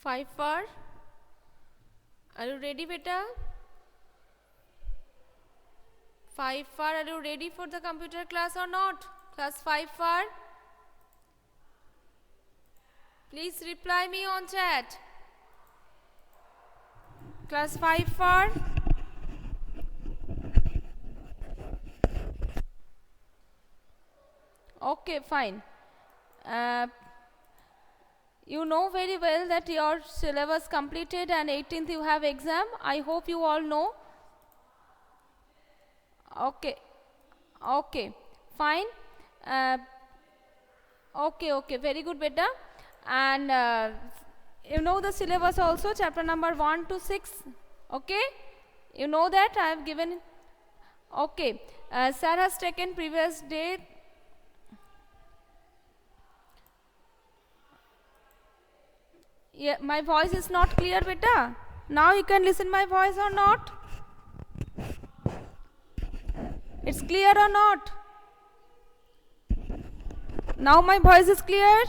5 for? Are you ready, beta? 5 for, are you ready for the computer class or not? Class 5 for? Please reply me on chat. Class 5 for? Okay, fine. You know very well that your syllabus completed and 18th you have exam. I hope you all know. Okay. Okay. Fine. Okay. Very good, beta. And you know the syllabus also, chapter number 1 to 6. Okay. You know that I have given. Okay. Sir has taken previous day. Yeah, my voice is not clear, beta. Now you can listen my voice or not? It's clear or not? Now my voice is clear?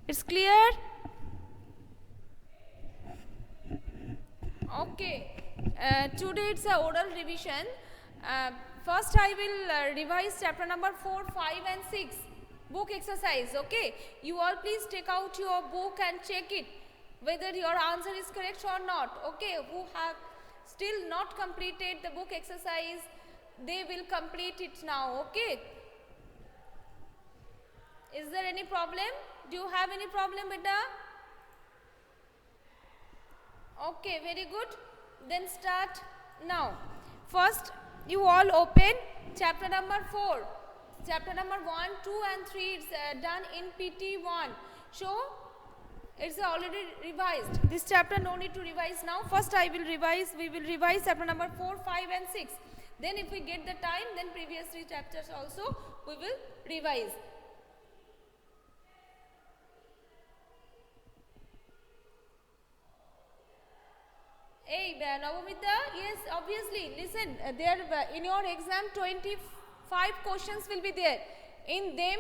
It's clear? Okay. Today it's a oral revision. First I will revise chapter number 4, 5 and 6. Book exercise, okay? You all please take out your book and check it whether your answer is correct or not, okay? Who have still not completed the book exercise, they will complete it now, okay? Is there any problem? Do you have any problem, beta? Okay, very good. Then start now. First, you all open chapter number 4. Chapter number 1, 2 and 3 is done in PT1. So, it's already revised. This chapter no need to revise now. First we will revise chapter number 4, 5 and 6. Then if we get the time, then previous 3 chapters also we will revise. Hey, Navamita, yes, obviously, listen, there in your exam 25 questions will be there. In them,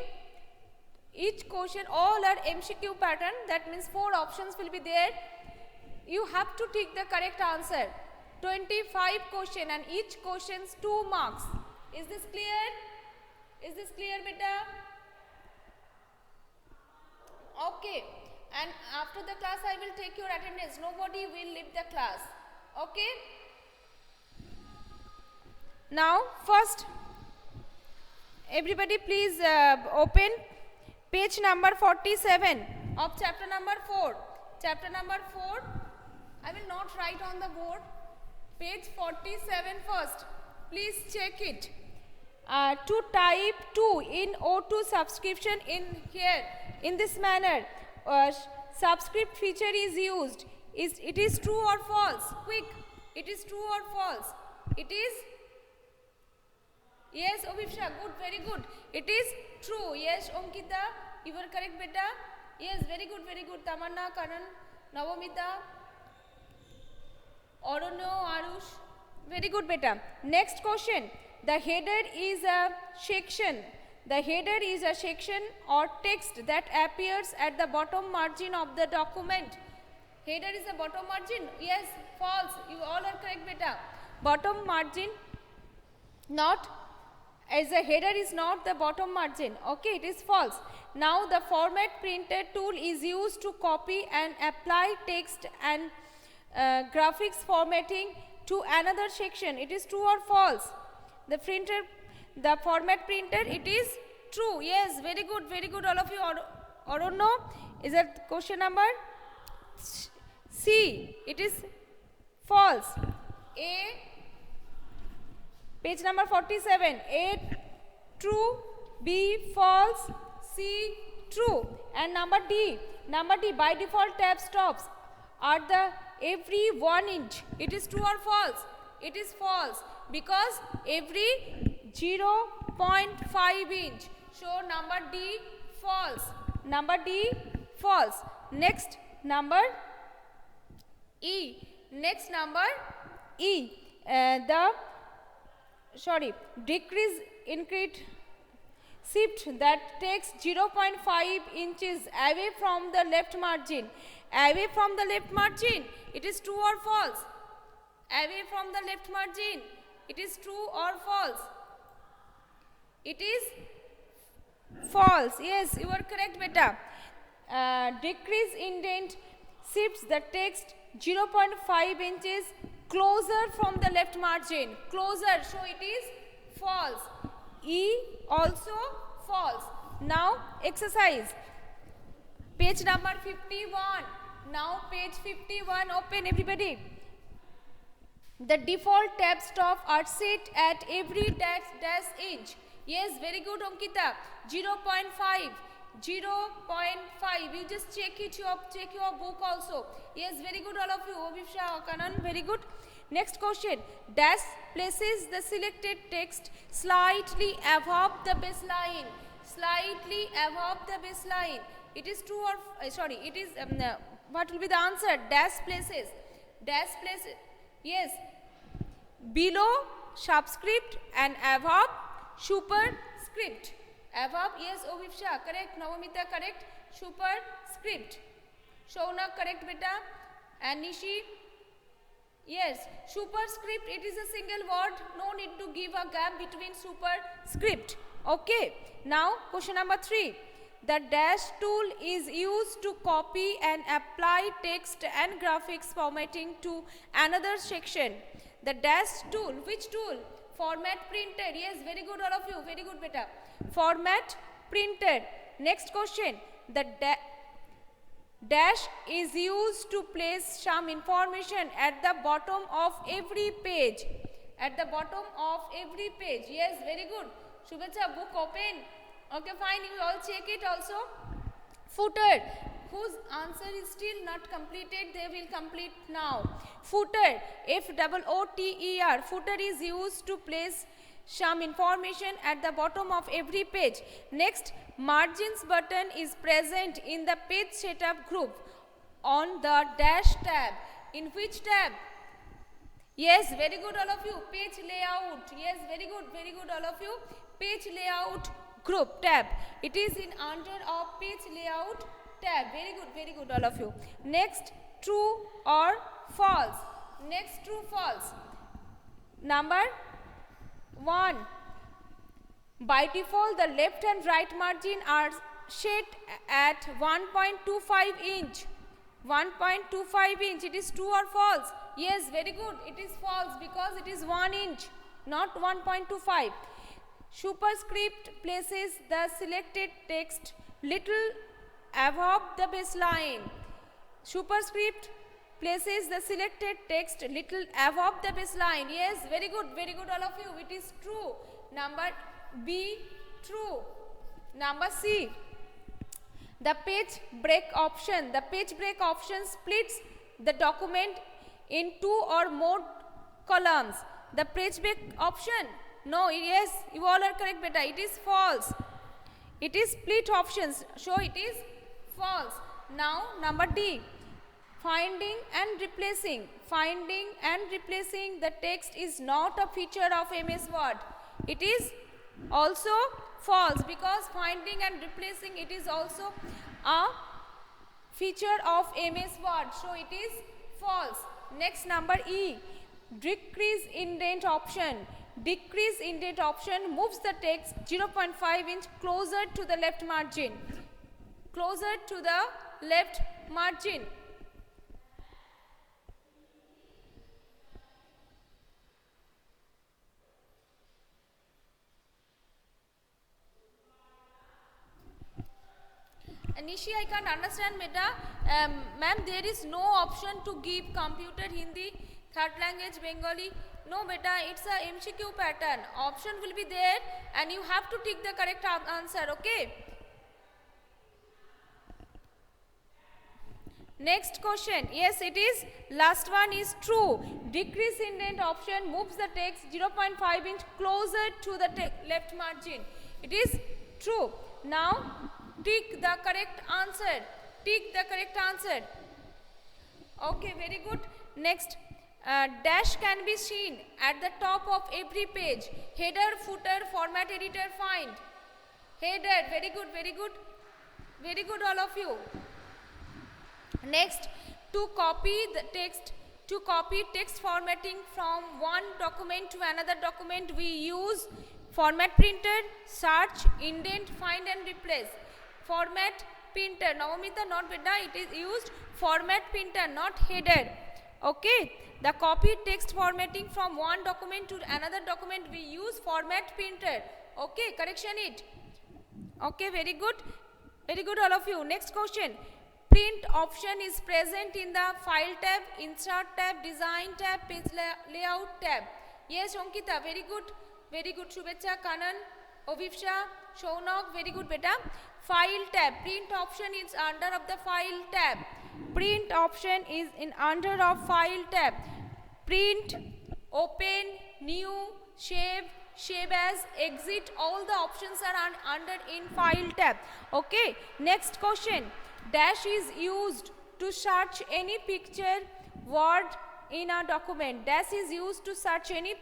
each question, all are MCQ pattern, that means 4 options will be there. You have to take the correct answer. 25 question and each questions 2 marks. Is this clear? Is this clear, beta? Okay. And after the class, I will take your attendance. Nobody will leave the class. Okay. Now, first, everybody please open page number 47 of chapter number 4. Chapter number 4, I will not write on the board. Page 47 first. Please check it. To type 2 in O2 subscription in here, in this manner, subscript feature is used. It is true or false? Quick. It is true or false? It is? Yes, Obhipsha, good, very good. It is true. Yes, Omkita, you were correct, beta. Yes, very good, very good. Tamanna, Karan, Navamita, Aronyo, Arush. Very good, beta. Next question. The header is a section. The header is a section or text that appears at the bottom margin of the document. Header is a bottom margin. Yes, false. You all are correct, beta. Bottom margin, not, as a header is not the bottom margin. Okay, it is false. Now the format printer tool is used to copy and apply text and graphics formatting to another section. It is true or false? The format printer, it is true. Yes, very good, all of you. Or don't know? Is that question number C? It is false. A, page number 47. A, true. B, false. C, true. And number D, by default tab stops are the every 1 inch. It is true or false? It is false, because every 0.5 inch. So number D, false. Number D, false. Next number E. Next number E. Decrease, increase. shift that takes 0.5 inches away from the left margin. Away from the left margin, it is true or false? Away from the left margin, it is true or false? It is false. Yes, you are correct, beta. Decrease indent shifts the text 0.5 inches closer from the left margin. Closer, so it is false. E also false. Now exercise. Page number 51. Now page 51. Open everybody. The default tab stop are set at every dash inch. Yes, very good, Ankita. 0.5. 0.5. You just check your book also. Yes, very good, all of you. Obhisha, Kanan, very good. Next question. Dash places the selected text slightly above the baseline. Slightly above the baseline. It is true or sorry? It is what will be the answer? Dash places. Dash places. Yes. Below subscript and above superscript. Above, yes, Obhisha, correct. Navamita, correct. Superscript. Shona, correct, beta. And Nishi, yes. Superscript, it is a single word. No need to give a gap between superscript. Okay. Now, question number 3. The dash tool is used to copy and apply text and graphics formatting to another section. The dash tool, which tool? Format printed. Yes, very good, all of you. Very good, beta. Format printed. Next question. The dash is used to place some information at the bottom of every page. At the bottom of every page. Yes, very good. Shubhacha, book open. Okay, fine. You all check it also. Footer, whose answer is still not completed, they will complete now. Footer, F-O-O-T-E-R. Footer is used to place some information at the bottom of every page. Next, margins button is present in the page setup group on the dash tab. In which tab? Yes, very good, all of you. Page layout. Yes, very good, all of you. Page layout group tab. It is in under of page layout tab. Very good, all of you. Next, true or false. Next, true, false. Number 1. By default, the left and right margin are set at 1.25 inch. 1.25 inch. It is true or false? Yes, very good. It is false because it is 1 inch, not 1.25. Superscript places the selected text little above the baseline. Superscript places the selected text little above the baseline. Yes, very good, all of you. It is true. Number B, true. Number C, the page break option. The page break option splits the document in 2 or more columns. The page break option, no, yes, you all are correct, beta. It is false. It is split options, so it is false. Now, number D, finding and replacing. Finding and replacing the text is not a feature of MS Word. It is also false because finding and replacing, it is also a feature of MS Word. So, it is false. Next, number E, decrease indent option. Decrease indent option moves the text 0.5 inch closer to the left margin. Closer to the left margin. Nishi, I can't understand, beta. Ma'am, there is no option to give computer Hindi, third language Bengali. No, beta, it's a MCQ pattern. Option will be there and you have to tick the correct answer, okay? Next question. Yes, it is. Last one is true. Decrease indent option moves the text 0.5 inch closer to the left margin. It is true. Now, tick the correct answer. Tick the correct answer. Okay, very good. Next, dash can be seen at the top of every page. Header, footer, format editor, find. Header. Very good, very good, very good, all of you. Next, to copy text formatting from one document to another document, we use format printer, search, indent, find and replace. Format printer, Navamita, not beta, it is used format printer, not header. Okay, the copy text formatting from one document to another document, we use format printer. Okay, correction it. Okay, very good all of you. Next question. Print option is present in the file tab, insert tab, design tab, page layout tab. Yes, Ankita, very good, Shubhecha, Kanan, Ovivsha, Shaunak, very good beta. File tab, print option is under of the file tab. Print option is in under of file tab. Print, open, new, save as, exit, all the options are under in file tab. Okay, next question. Dash is used to search any picture, word in a document. Dash is used to search any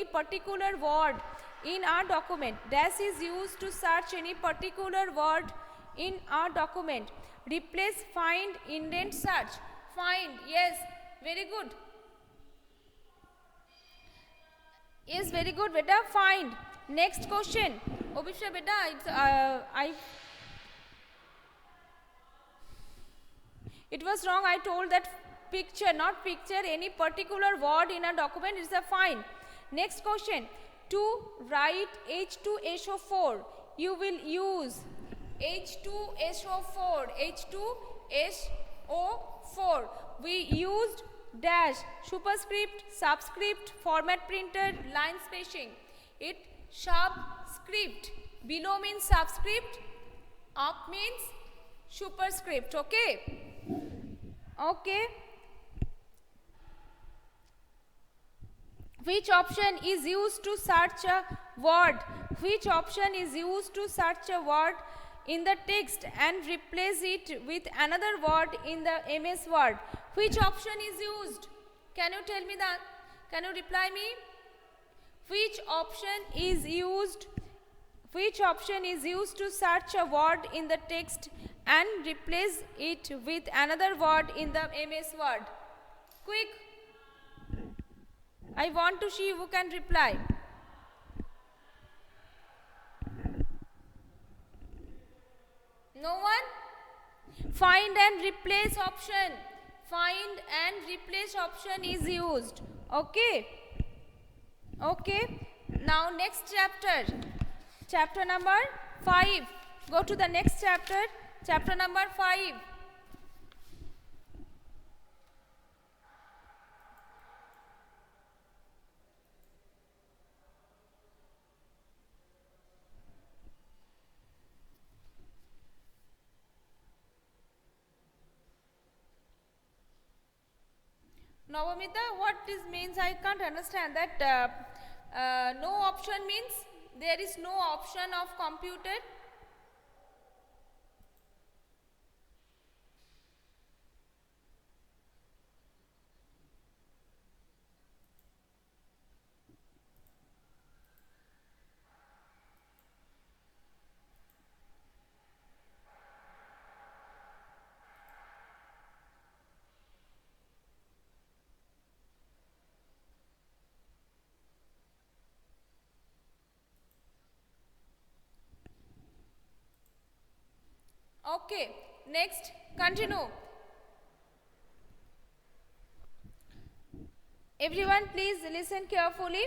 particular word in a document. Dash is used to search any particular word in a document. Replace, find, indent, search. Find, yes, very good. Yes, very good, beta. Find. Next question. Obisha, beta, it was wrong. I told that picture, not picture, any particular word in a document is a find. Next question. To write H2SO4, you will use H2SO4. H2SO4. We used dash, superscript, subscript, format printer, line spacing. It subscript. Below means subscript, up means superscript. Okay. Okay. Which option is used to search a word? Which option is used to search a word in the text and replace it with another word in the MS Word? Which option is used? Can you tell me that? Can you reply me? Which option is used? Which option is used to search a word in the text and replace it with another word in the MS Word? Quick. I want to see who can reply. No one? Find and replace option. Find and replace option is used. Okay. Okay. Now next chapter. Chapter number 5. Go to the next chapter. Chapter number 5. Navamita, what this means? I can't understand that. No option means there is no option of computer. Okay, next, continue. Everyone, please listen carefully.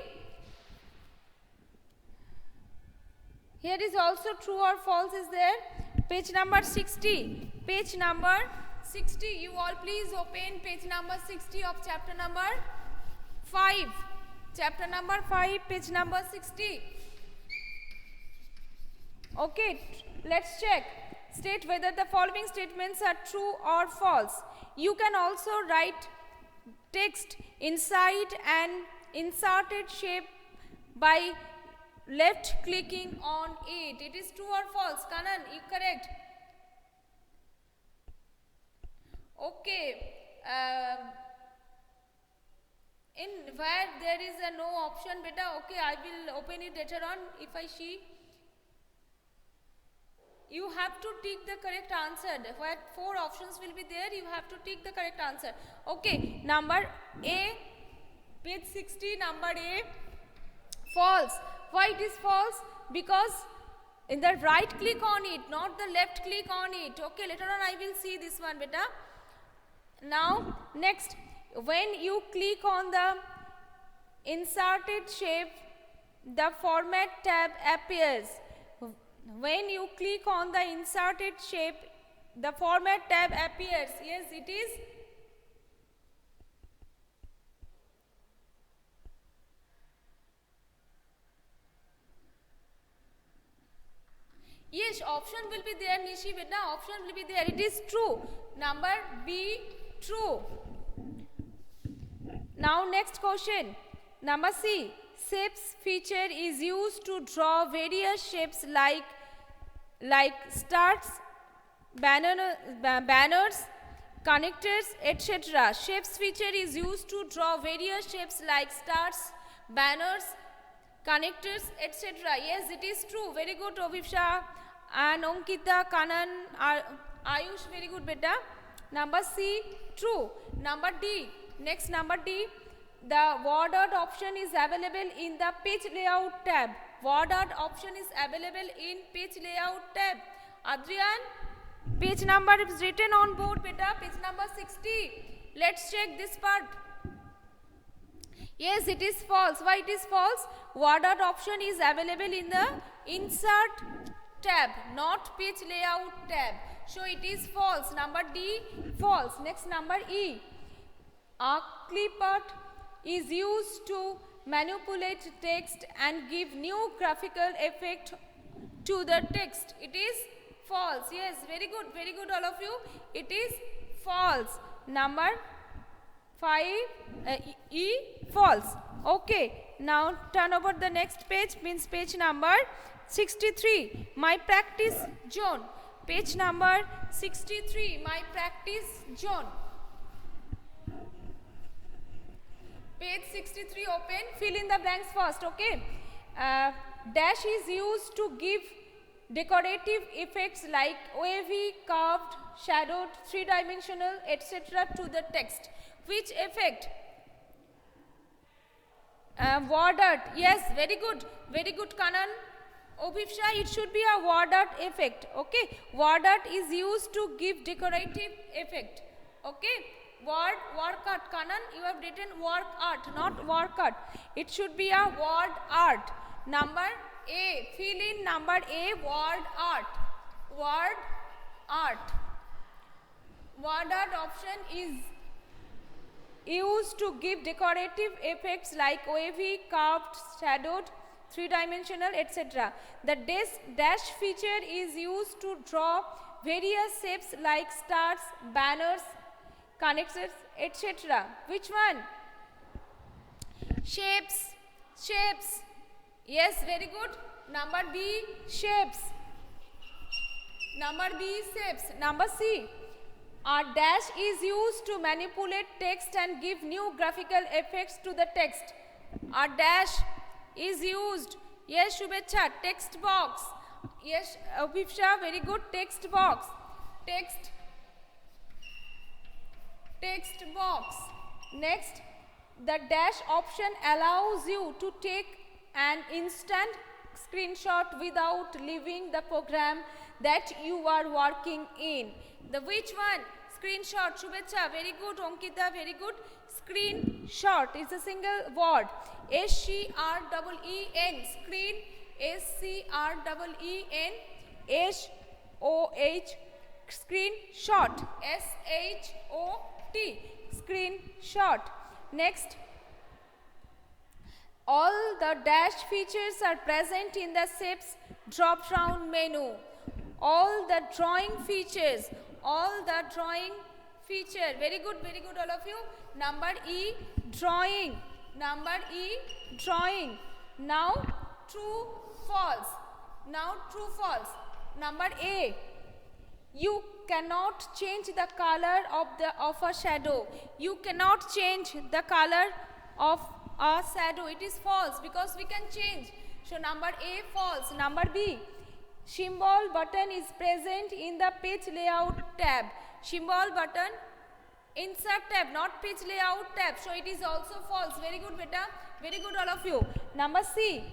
Here is also true or false is there. Page number 60. Page number 60. You all please open page number 60 of chapter number 5. Chapter number 5, page number 60. Okay, let's check. State whether the following statements are true or false. You can also write text inside an inserted shape by left clicking on it. It is true or false? Kanan, you correct? Okay. In where there is a no option, beta, okay, I will open it later on if I see. You have to tick the correct answer. Where 4 options will be there, you have to tick the correct answer. Okay, number A, page 60, number A, false. Why it is false? Because in the right click on it, not the left click on it. Okay, later on I will see this one, beta. Now, next, when you click on the inserted shape, the format tab appears. When you click on the inserted shape, the format tab appears. Yes, it is. Yes, option will be there, Nishi beta. Option will be there. It is true. Number B, true. Now next question. Number C. Shapes feature is used to draw various shapes like stars, banners, connectors, etc. Shapes feature is used to draw various shapes like stars, banners, connectors, etc. Yes, it is true. Very good, Ovipsha and Ankita, Kanan, Ayush. Very good, beta. Number C, true. Number D. Next, number D. The word art option is available in the page layout tab. Word art option is available in page layout tab. Adrian, page number is written on board, beta. Page number 60. Let's check this part. Yes, it is false. Why it is false? Word art option is available in the insert tab, not page layout tab. So it is false. Number D, false. Next, number E. A clip art is used to manipulate text and give new graphical effect to the text. It is false. Yes, very good all of you. It is false. Number 5, E, false. Okay, now turn over the next page, means page number 63, my practice zone. Page number 63, my practice zone. Page 63 open, fill in the blanks first, okay. Dash is used to give decorative effects like wavy, curved, shadowed, three-dimensional, etc. to the text. Which effect? Word art. Yes, very good, Kanan. Obhivsha, it should be a word art effect, okay. Word art is used to give decorative effect, okay. Work art, Kanan, you have written work art, not work art. It should be a word art. Number A, fill in number A, word art. Word art. Word art option is used to give decorative effects like wavy, curved, shadowed, three-dimensional, etc. The dash feature is used to draw various shapes like stars, banners, connectors, etc. Which one? Shapes. Yes, very good. Number B, shapes. Number B, shapes. Number C, a dash is used to manipulate text and give new graphical effects to the text. A dash is used. Yes, Shubhecha, text box. Yes, Abhipsha, very good. Text box. Text box. Next, the dash option allows you to take an instant screenshot without leaving the program that you are working in. The which one? Screenshot. Shubhecha, very good. Ankita, very good. Screenshot is a single word. S-C-R-E-E-N. Screen. S-C-R-E-E-N. S-O-H. Screenshot. S-H-O-T. Screenshot. Next. All the dash features are present in the shapes drop-down menu. All the drawing features. Very good all of you. Number E, drawing. Number E, drawing. Now true, false. Number A, you cannot change the color of a shadow. You cannot change the color of a shadow. It is false because we can change. So number A, false. Number B, Symbol button is present in the page layout tab. Symbol button, insert tab, not page layout tab. So it is also false. Very good, beta. Very good, all of you. Number C.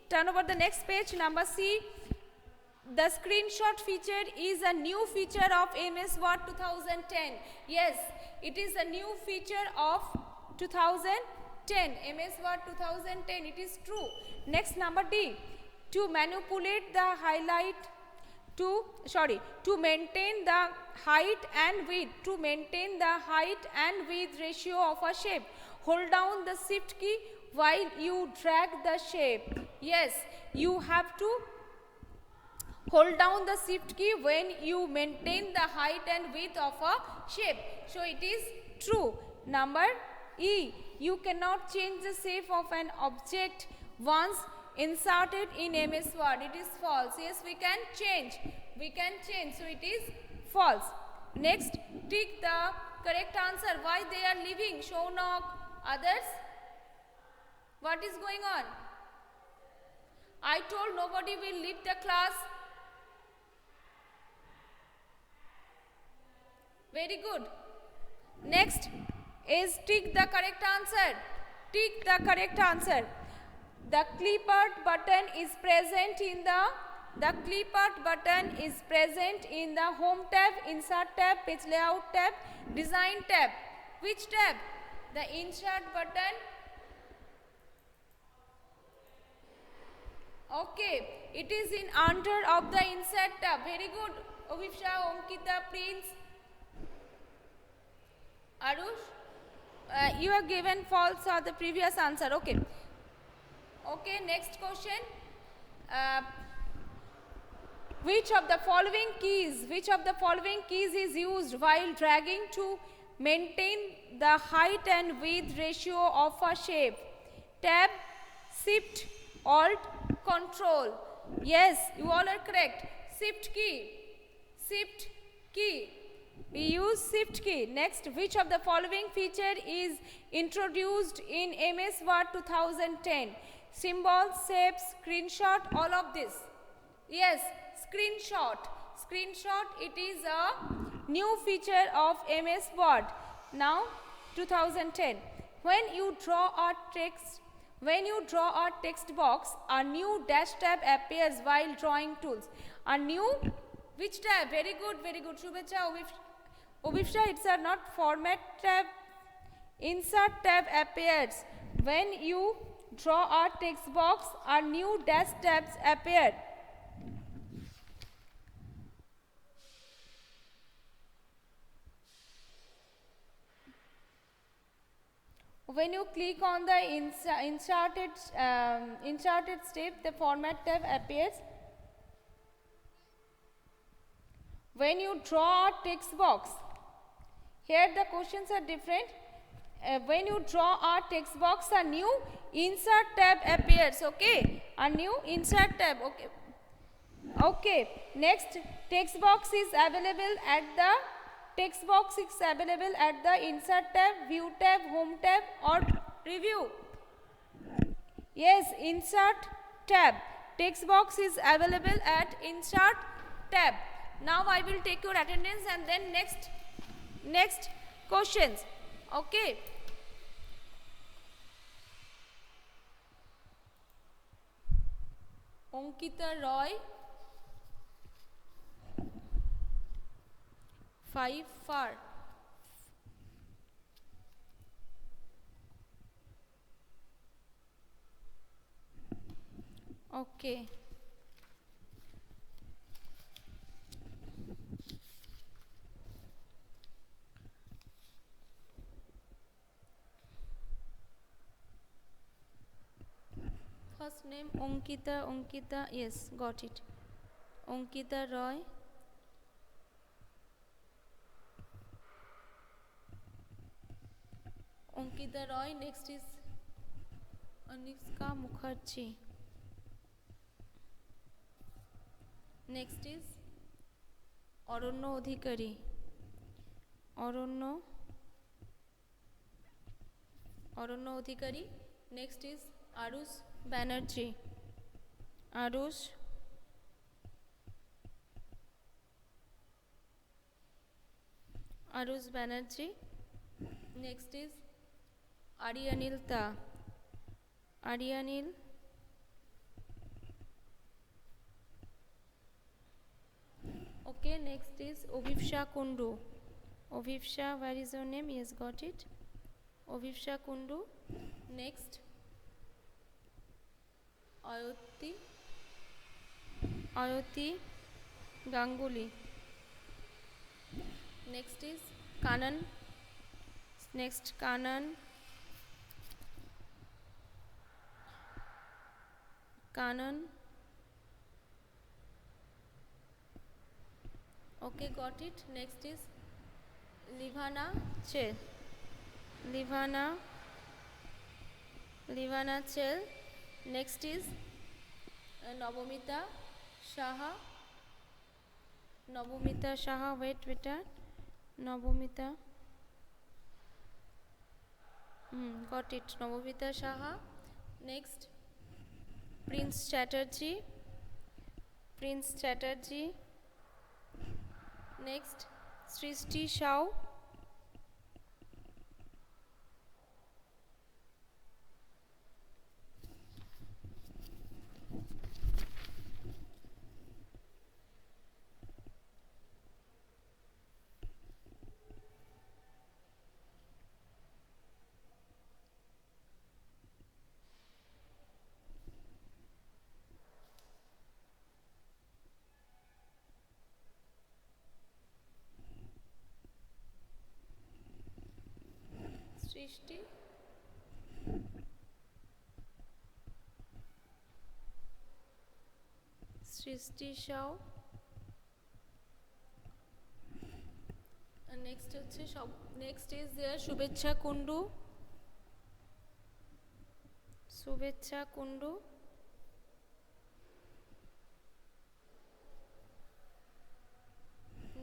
Turn over the next page. Number C. The screenshot feature is a new feature of MS Word 2010. Yes, it is a new feature of 2010. MS Word 2010. It is true. Next, number D. To manipulate the to maintain the height and width, ratio of a shape, hold down the shift key while you drag the shape. Yes, you have to hold down the shift key when you maintain the height and width of a shape. So it is true. Number E. You cannot change the shape of an object once inserted in MS Word. It is false. Yes, we can change. So it is false. Next, tick the correct answer. Why they are leaving? Shaunak, others? What is going on? I told nobody will leave the class. Very good. Next is tick the correct answer. The clipart button is present in the home tab, insert tab, page layout tab, design tab. Which tab? The insert button. Okay, it is in under of the insert tab. Very good. Obhivsha, Ankita, Prince, Arush, you have given false or the previous answer. Okay. Okay, next question. Which of the following keys is used while dragging to maintain the height and width ratio of a shape? Tab, Shift, Alt, Control. Yes, you all are correct. Shift key. We use Shift key. Next, which of the following feature is introduced in MS Word 2010? Symbol, shapes, screenshot, all of this. Yes, screenshot. It is a new feature of MS Word. Now, 2010. When you draw a text box, a new dash tab appears while drawing tools. A new, which tab? Very good. Shubhecha, Obhivsha, it's a not format tab. Insert tab appears. When you draw a text box, a new dash tabs appear. When you click on the inserted step, the format tab appears. When you draw a text box, here the questions are different. When you draw a text box, a new insert tab appears. Okay, a new insert tab. Okay. Next, text box is available at the insert tab, view tab, home tab, or review. Yes, insert tab. Text box is available at insert tab. Now I will take your attendance and then next questions. Okay. Ankita Roy, 5 far. Okay. First name Ankita, yes, got it. Ankita Roy. Next is Anishka Mukherjee. Next is Aranyo Adhikari. Next is Arush Banerjee. Arush Banerjee. Next is Aryanil Ta. Aryanil. Okay, next is Ovivsha Kundu. Ovivsha, where is your name? Yes, got it. Ovivsha Kundu. Next, Ayoti Ganguly. Next is Kanan. Next, Kanan. Okay, got it. Next is Livana Chel. Livana Chel. Next is Navamita Shaha. Wait, beta. Navamita. Got it. Navamita Shaha. Next, Prince Chatterjee. Next, Srishti Shao. Srishti Shao. And next is there Shubhecha Kundu.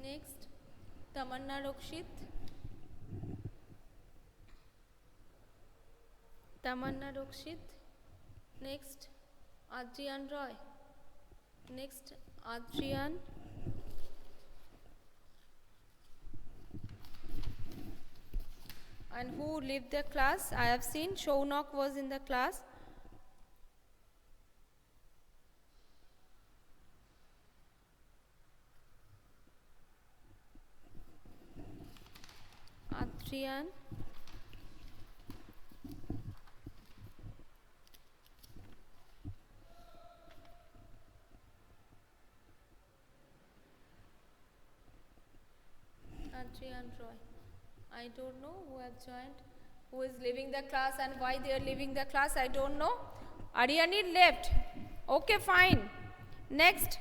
Next, Tamanna Rokshit. Next, Adrian Roy. And who left the class? I have seen Shaunak was in the class. Adrian. Roy. I don't know who have joined, who is leaving the class and why they are leaving the class. I don't know. Aryani left. Okay, fine. Next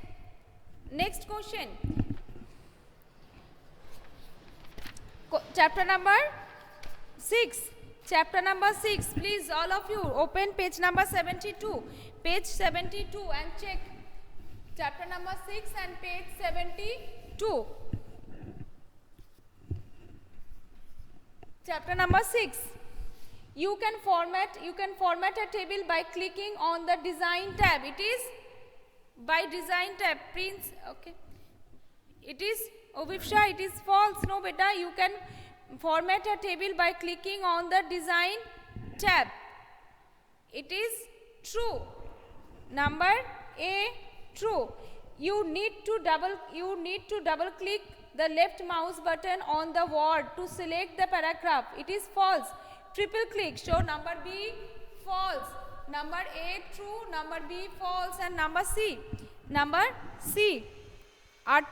question. Chapter number 6. Please, all of you, open page number 72. Page 72 and check chapter number 6 and page 72. Chapter number 6. You can format a table by clicking on the design tab. It is by design tab. Prince, okay. It is Ovivsha, it is false. No, beta, you can format a table by clicking on the design tab. It is true. Number A, true. You need to double click the left mouse button on the word to select the paragraph. It is false. Triple click. So number B, false. Number A, true. Number B, false. And number C. A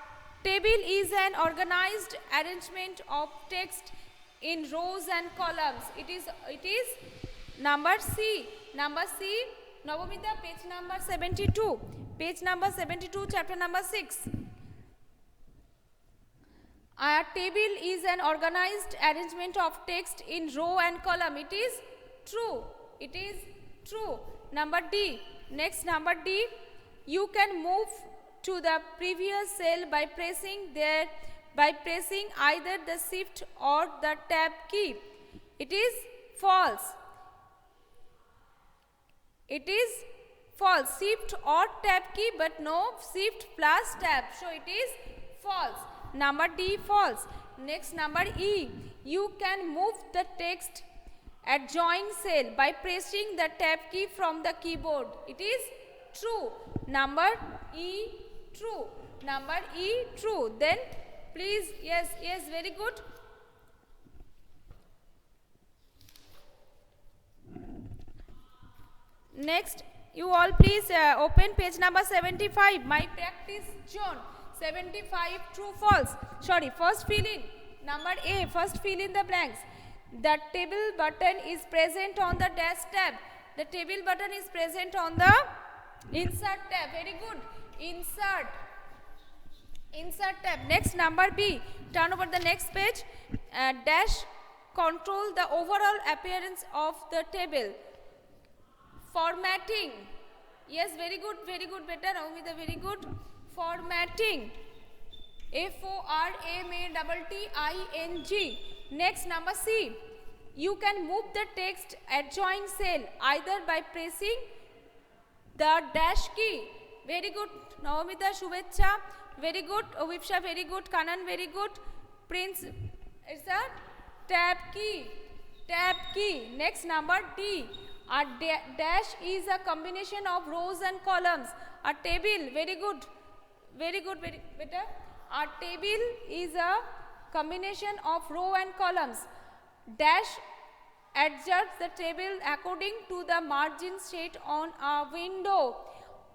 table is an organized arrangement of text in rows and columns. It is number C. Navamita, page number 72. Page number 72, chapter number 6. A table is an organized arrangement of text in row and column. It is true. Number D. Next, number D. You can move to the previous cell by pressing either the shift or the tab key. It is false. Shift or tab key, but no shift plus tab. So it is false. Number D, false. Next number E. You can move the text adjoining cell by pressing the tab key from the keyboard. It is true. Number E, true. Number E, true. Then please, yes, very good. Next, you all please open page number 75, my practice zone. 75, true, false. Sorry, first fill in. Number A, first fill in the blanks. The table button is present on the dash tab. The table button is present on the insert tab. Very good. Insert tab. Next, number B. Turn over the next page. Dash control the overall appearance of the table. Formatting. Yes, very good, better. Naumita, very good. Formatting. FORMATTING. Next, number C. You can move the text adjoining cell either by pressing the dash key. Very good. Naumita, Shubhecha, very good. Vipsha, very good. Kanan, very good. Prince, it's a tab key. Next, number D. A dash is a combination of rows and columns. A table, very good, better. A table is a combination of row and columns. Dash adjusts the table according to the margin set on a window.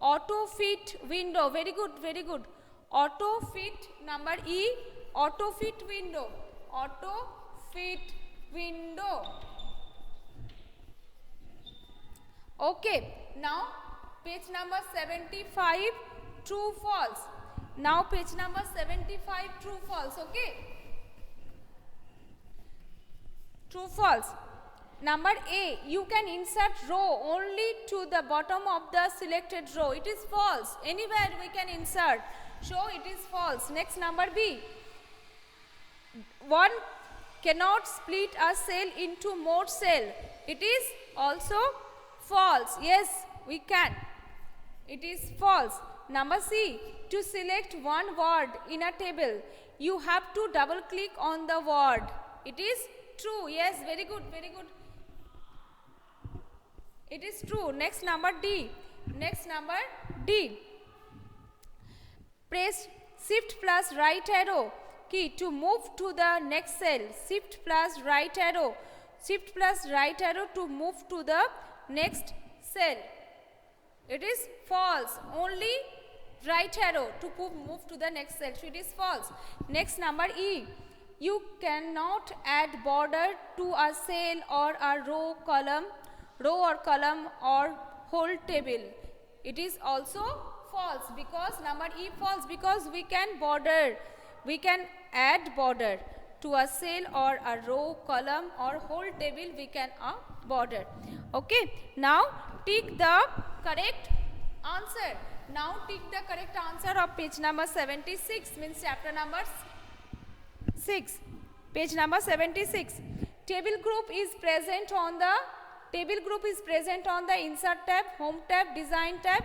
Auto fit window, very good. Auto fit, number E, auto fit window. Okay, now page number 75, true, false. Now page number 75, true, false, okay. True, false. Number A, you can insert row only to the bottom of the selected row. It is false. Anywhere we can insert. So it is false. Next, number B. One cannot split a cell into more cells. It is also false. Yes, we can. It is false. Number C. To select one word in a table, you have to double click on the word. It is true. Yes, very good. It is true. Next, number D. Press shift plus right arrow key to move to the next cell. Shift plus right arrow to move to the next cell. It is false. Only right arrow to move to the next cell. So it is false. Next, number E. You cannot add border to a cell or a row or column or whole table. It is also false because number E false because we can add border to a cell or a row, column or whole table. We can border. Okay. Now tick the correct answer. Of page number 76 means chapter number 6. Page number 76. Table group is present on the insert tab, home tab, design tab.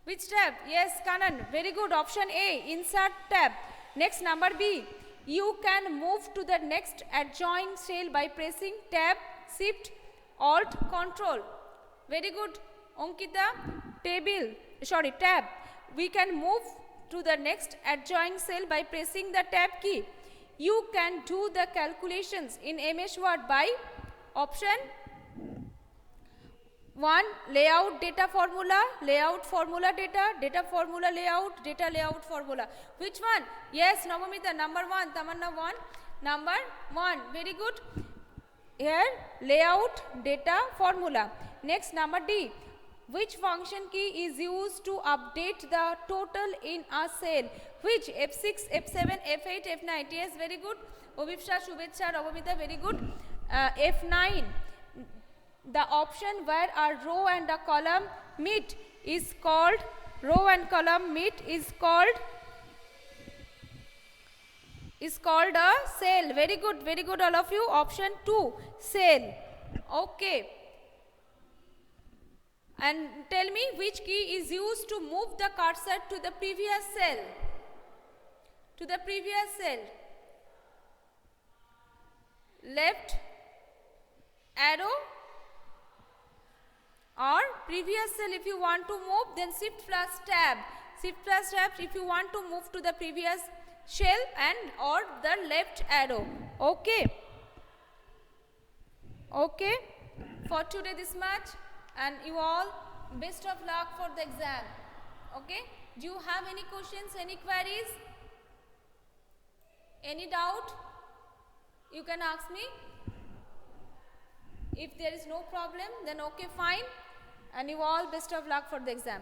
Which tab? Yes, Kanan. Very good. Option A, insert tab. Next, number B. You can move to the next adjoining cell by pressing tab, shift, alt, control. Very good. Ankita, tab. We can move to the next adjoining cell by pressing the tab key. You can do the calculations in MS Word by option 1. Layout data formula, layout formula data formula layout, data layout formula. Which one? Yes, Navamita, number 1, Tamanna 1. Number 1, very good. Here, layout data formula. Next, number D. Which function key is used to update the total in a cell? Which? F6, F7, F8, F9. Yes, very good. Obipsha, Shubhecha, Navamita, very good. F9. The option where a row and a column meet is called a cell. Very good all of you. Option 2, cell. Okay. And tell me which key is used to move the cursor to the previous cell. left arrow, or previous cell if you want to move, then shift plus tab. Shift plus tab if you want to move to the previous cell, and or the left arrow. Okay. Okay. For today this much, and you all best of luck for the exam. Okay. Do you have any questions, any queries? Any doubt? You can ask me. If there is no problem, then okay, fine. And you all best of luck for the exam.